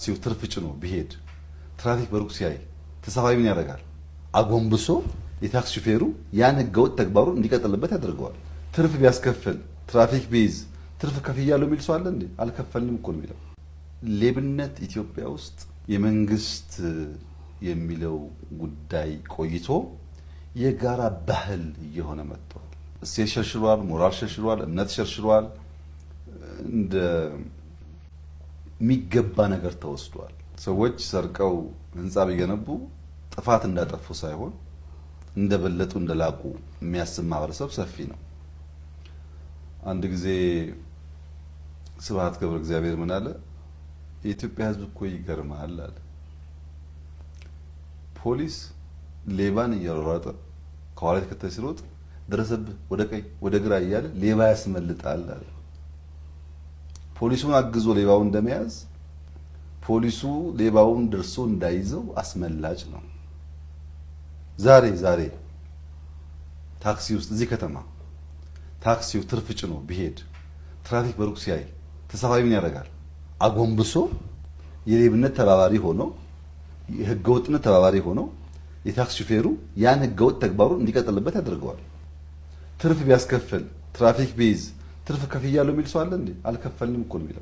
ታክሲው ትርፍ ጭኖ ቢሄድ ትራፊክ በሩቅ ሲያይ ተሳፋሪ ምን ያደርጋል? አጎንብሶ የታክሲ ሹፌሩ ያን ህገወጥ ተግባሩን እንዲቀጥልበት ያደርገዋል። ትርፍ ቢያስከፍል ትራፊክ ቢይዝ ትርፍ ከፍያለሁ የሚል ሰው አለ እንዴ? አልከፈልንም እኮ ነው የሚለው። ሌብነት ኢትዮጵያ ውስጥ የመንግስት የሚለው ጉዳይ ቆይቶ የጋራ ባህል እየሆነ መጥቷል። እሴት ሸርሽሯል፣ ሞራል ሸርሽሯል፣ እምነት ሸርሽሯል። እንደ የሚገባ ነገር ተወስዷል። ሰዎች ሰርቀው ህንጻ ቢገነቡ ጥፋት እንዳጠፉ ሳይሆን እንደበለጡ እንደላቁ የሚያስብ ማህበረሰብ ሰፊ ነው። አንድ ጊዜ ስብሐት ገብረ እግዚአብሔር ምን አለ? የኢትዮጵያ ህዝብ እኮ ይገርማል አለ። ፖሊስ ሌባን እያሯሯጠ ከኋላ ተከታይ ሲሮጥ ደረሰብህ ወደ ቀኝ ወደ ግራ እያለ ሌባ ያስመልጣል አለ። ፖሊሱን አግዞ ሌባውን እንደመያዝ ፖሊሱ ሌባውን ደርሶ እንዳይዘው አስመላጭ ነው። ዛሬ ታክሲ ውስጥ እዚህ ከተማ ታክሲው ትርፍ ጭኖ ቢሄድ ትራፊክ በሩቅ ሲያይ ተሳፋሪ ምን ያደርጋል? አጎንብሶ የሌብነት ተባባሪ ሆኖ የህገወጥነት ተባባሪ ሆኖ የታክሲ ሹፌሩ ያን ህገወጥ ተግባሩን እንዲቀጥልበት ያደርገዋል። ትርፍ ቢያስከፍል ትራፊክ ቢይዝ ትርፍ ከፍያለሁ የሚል ሰው አለ እንዴ? አልከፈልንም እኮ ነው የሚለው።